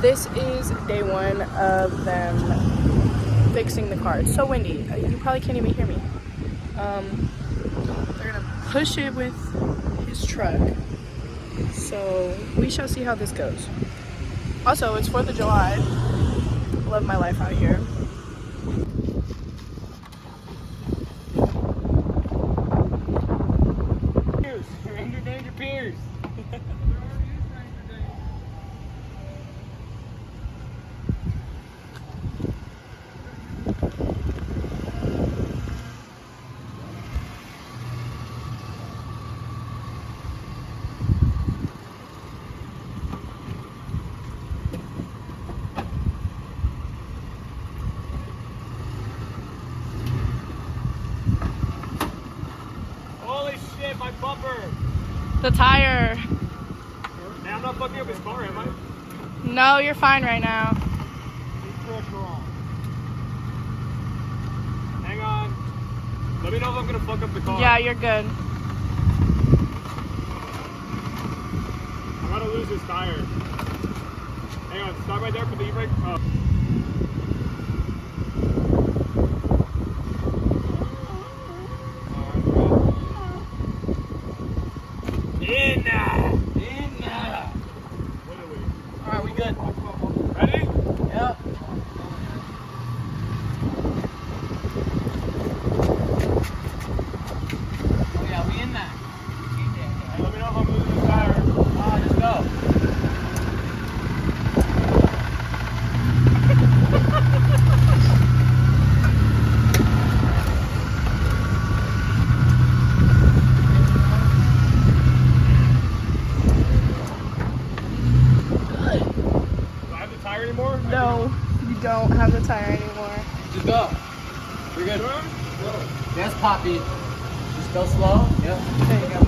This is day one of them fixing the car. It's so windy. You probably can't even hear me. They're gonna push it with his truck. So we shall see how this goes. Also, it's 4th of July. Love my life out here. You're entertaining your peers. Holy shit, my bumper! The tire. Man, I'm not fucking up his car, am I? No, you're fine right now. Keep pressure on. Hang on. Let me know if I'm gonna fuck up the car. Yeah, you're good. I'm gonna lose this tire. Hang on, stop right there for the e-brake. Oh. Alright, we good. Ready? Yep. Oh yeah, we in that. Let me know if I'm losing the tire. Just go. Anymore? No, you don't have the tire anymore. Just go. You're good. Yes, Poppy. Just go slow. Yep. There you go.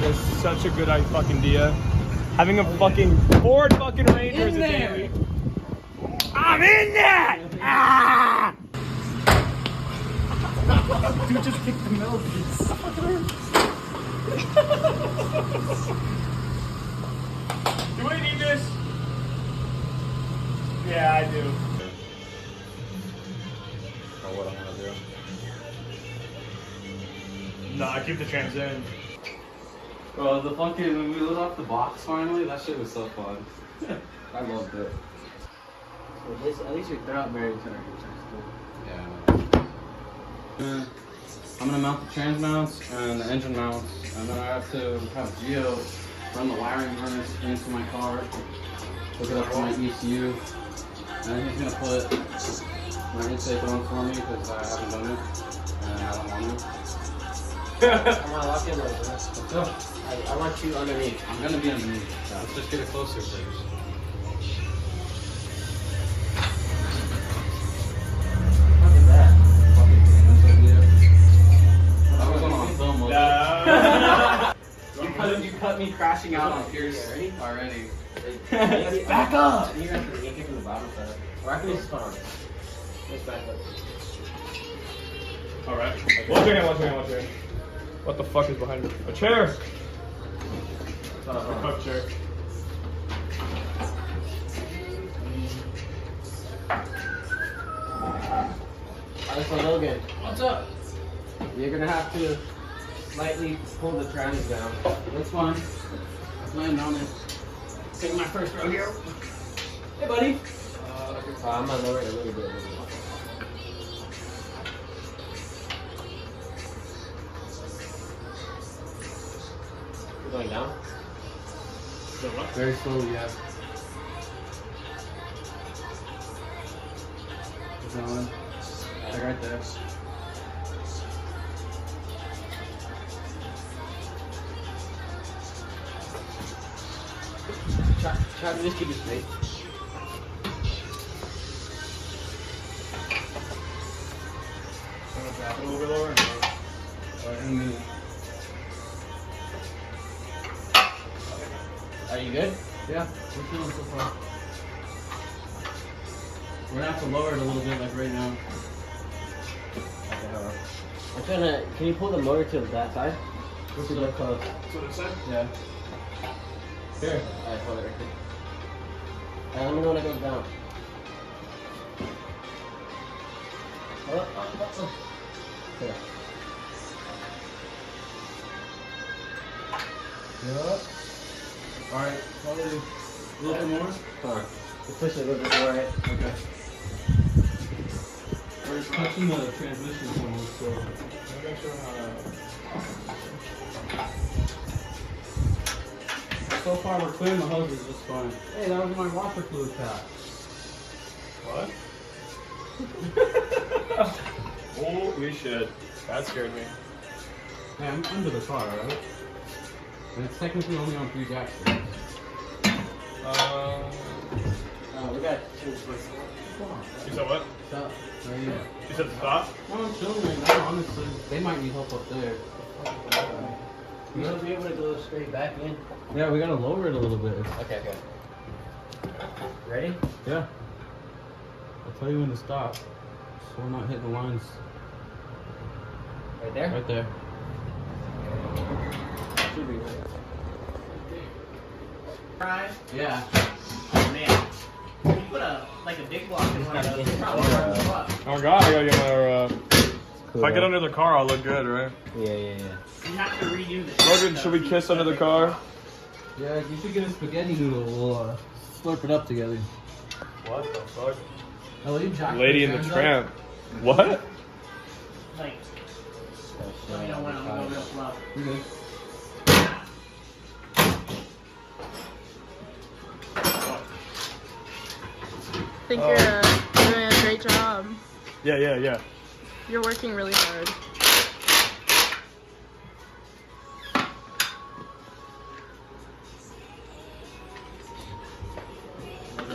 That's such a good fucking idea. Having a fucking Ford fucking Ranger is a daily. I'm in that! Ah! Dude just kicked the middle piece. Do I need this? Yeah, I do. Or what I'm gonna do. No, I keep the trans in. Bro, the fucking, when we lit off the box finally, that shit was so fun. I loved it. So this, at least your throat bearing charges. Yeah, I know. I'm gonna mount the trans mounts and the engine mounts, and then I have to have Gio run the wiring harness into my car, hook it up to my ECU, and then he's gonna put my intake on for me because I haven't done it, and I don't want to. I'm gonna lock in like this. Let's go. I want you underneath. I'm gonna be underneath. Let's just get it closer first. Look at that. Fucking famous idea. That wasn't on film, was it? You cut me crashing out on Pierce already. Back up! You have to yank it from the bottom side. Or I can just start on it. Just back up. Alright. One second. What the fuck is behind me? A chair! A cup chair. Alright, so Logan, What's up? you're gonna have to slightly pull the trans down. That's fine. Let's land on it. Take my first rodeo. Hey, buddy. I'm gonna lower it a little bit. You're going down? Very slowly, yeah. Keep going. Like right there. Try to just keep it straight. I'm gonna drop it a little bit lower. Are you good? Yeah, we're feeling so far. We're gonna have to lower it a little bit, like right now. Okay, hold on. I'm trying to. Can you pull the motor to that side? This is like close. That's what it said? Yeah. Here. Alright, hold it right there. Let me know when it goes down. There. Yep. Alright, probably a little bit more. Come on. Just push it a little bit more, right? Okay. We're just touching the transmission almost, so let me make sure so far we're clearing the hoses just fine. Hey, that was my washer fluid cap. What? Holy shit. That scared me. Hey, I'm under the car, right? And it's technically only on 3 jacks. We got two. You said what? Stop. Right here. You said stop? No, I'm chilling right now, honestly. They might need help up there. You should be able to go straight back in. Yeah, we gotta lower it a little bit. Okay. Ready? Yeah. I'll tell you when to stop. So we're not hitting the lines. Right there? Right there. Should be right. Right. Yeah. Oh man. You put a big block in one of those. It's probably hard to block. Oh god, I gotta get my if I get under the car, I'll look good, right? Yeah. You have to redo this. Logan, should we kiss under the car? Yeah, you should get a spaghetti noodle. We'll slurp it up together. What the fuck? Oh, you Jack Lady in the Tramp. What? Like, let me know when I'm going real slow. You good? I think you're doing a great job. Yeah. You're working really hard.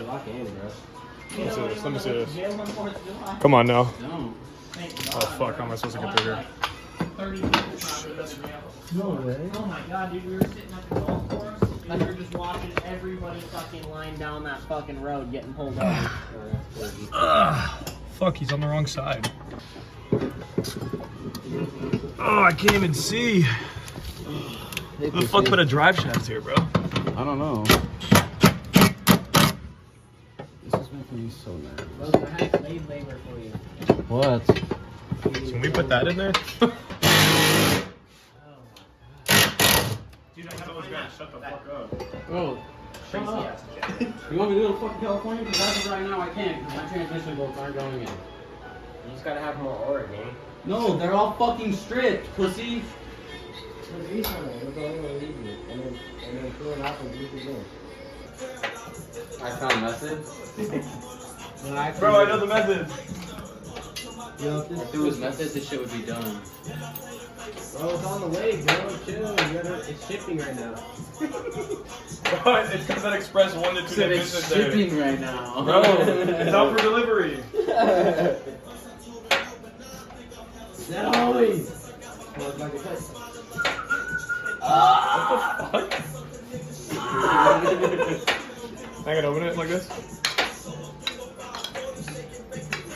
Lock in, bro. Let me see this. Come on now. No. Oh fuck, how am I supposed to get through here? 30 people probably doesn't real. No way. Oh my god, dude, we were sitting at the golf course and we were just watching everybody fucking line down that fucking road getting pulled over. Fuck, he's on the wrong side. Oh, I can't even see. Who the fuck put a drive shaft here, bro? I don't know. This is making me so mad. Those are high slave labor for you. What? Can we put that in there? Dude, I have those guys. Shut the fuck up. Oh, shut up. You want me to do it in fucking California? Because as of right now, I can't, because my transmission bolts aren't going in. You just gotta have more aura, gang. No, they're all fucking stripped, pussy. I found a message. Bro, I know the method. If it was message, this shit would be done. Bro, it's on the way, bro. Chill. It's shipping right now. But it's because that express 1 to 2 day It's business day. shipping right now. Bro, it's out for delivery. Not always. What the fuck? I can open it like this?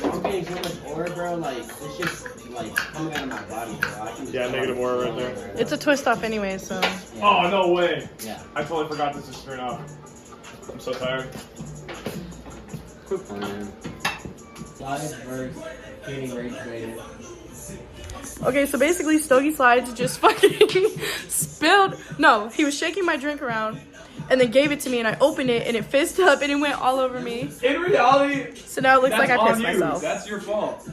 I'm getting so much aura, bro. Like, it's just like coming out of my body, bro. I can just Yeah, negative aura right there. It's a twist off anyway, so. Oh, no way. Yeah. I totally forgot this is straight off. I'm so tired. Quit playing. Slides versus getting rage rated. Okay, so basically Stogie Slides just fucking spilled. No, he was shaking my drink around and then gave it to me and I opened it and it fizzed up and it went all over me. In reality, So now it looks like I pissed you. myself. That's your fault.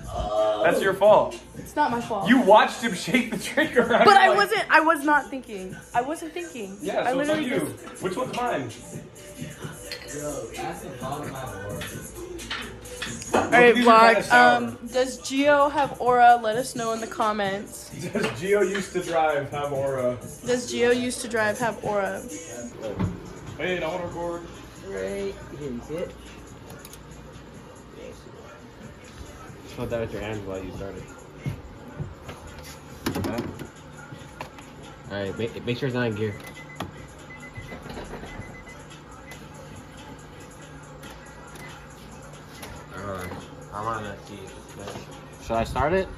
That's your fault. It's not my fault. You watched him shake the drink around. But You're like, I was not thinking. I wasn't thinking. Yeah, I so it's on literally you. Which one's mine? Yo, that's the bottom of my aura. Alright, These are kinda sour. vlog. Does Gio have aura? Let us know in the comments. Does Gio used to drive have aura? Does Gio used to drive have aura? Wait, I want to record. Right. Here, you see it? Hold that with your hands while you started. Alright, make sure it's not in gear. I'm on that seat. Should I start it?